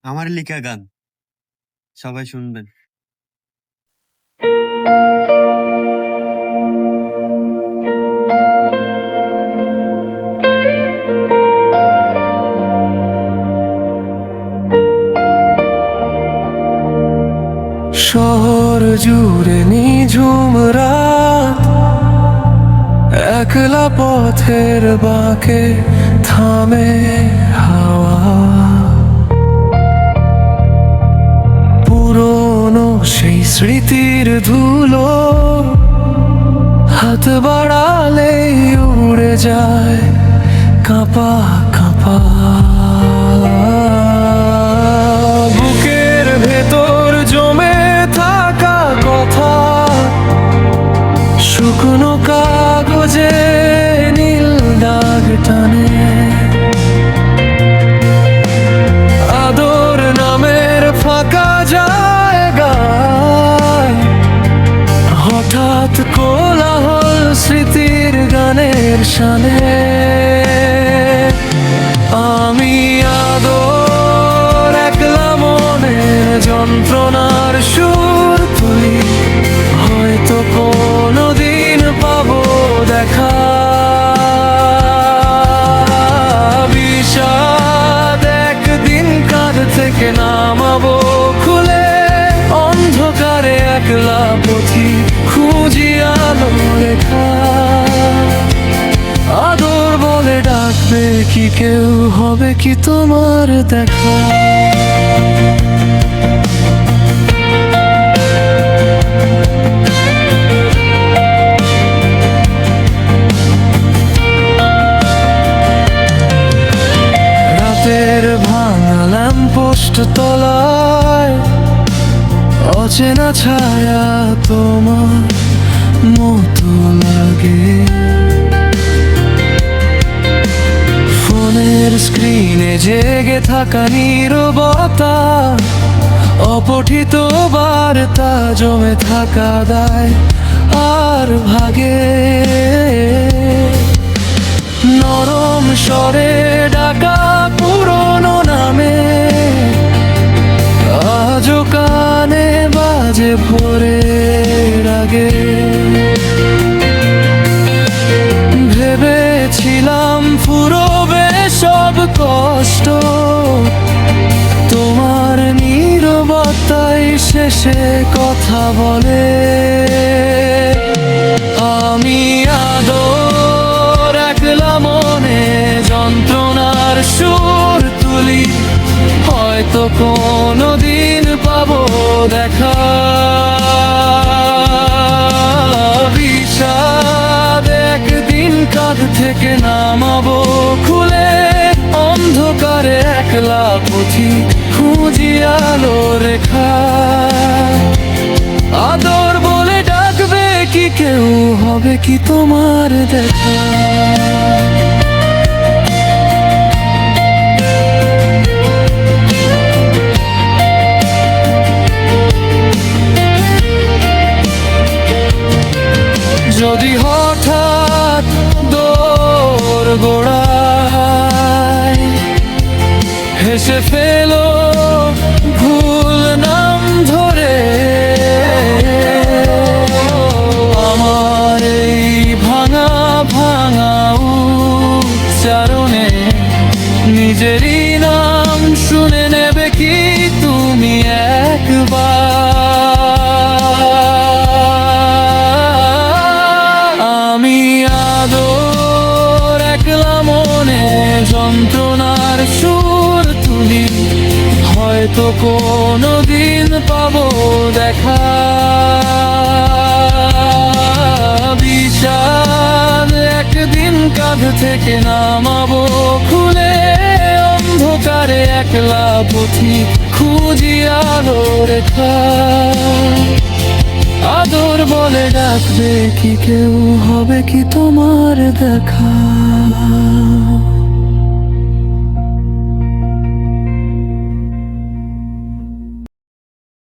আমার লেখা গান সবাই শুনবেন। শহর জুড়ে নিঝুম রাত, একলা পথের বাঁকে থামে হাওয়া। পুরনো সেই স্মৃতির ধুলো হাত বাড়ালেই উড়ে যায় কাঁপা কাঁপা। বুকের ভেতর জমে থাকা কথা শুকনো কাগজে নীল দাগ টানে। আদর নামের ফাঁকা জায়গায় হঠাৎ কোলাহল স্মৃতির গানের শানে। আমি আদর একলা মনের যন্ত্রণার সুর তুলি, হয়তো কোনোদিন পাবো দেখা। বিষাদ একদিন কাঁধ থেকে নামাবো খুলে, অন্ধকারে একলা পথি খুঁজি আলো রেখা। আদর বলে ডাকবে কি কেউ, হবে কি তোমার দেখা? রাতের ভাঙা ল্যাম্পপোস্ট তলায় অচেনা ছায়া তোমার মতো লাগে। ফোনের স্ক্রিনে জেগে থাকা নীরবতা, অপঠিত বার্তা জমে থাকা দায় আর ভাগে। নরম স্বরে ডাকা পুরনো নামে আজও কানে বাজে ভোরের আগে। ভেবেছিলাম ফুরোবে সব কষ্ট, তোমার নীরবতাই শেষে কথা বলে। আমি আদর একলা মনে যন্ত্রণার সুর তুলি, হয়তো কোনোদিন পাবো দেখা। বিষাদ একদিন কাঁধ থেকে নামাবো খুলে, অন্ধকারে একলা পথি খুঁজি আলো রেখা। আদর বলে ডাকবে কি কেউ, হবে কি তোমার দেখা? যদি হঠাৎ দোর গোড়ায় হেসে ফেলো ভুল নাম ধরে, আমার এই ভাঙা ভাঙা উচ্চারণে নিজেরই নাম শুনে নেবে কি তুমি একবার? আমি আদর একলা মনে যন্ত্রণার সুর তুলি, হয়তো কোনোদিন পাবো দেখা। বিষাদ একদিন কাঁধ থেকে নামাবো খুলে, অন্ধকারে একলা পথি খুঁজি আলো রেখা। আদর বলে ডাকবে কি কেউ, হবে কি তোমার দেখা?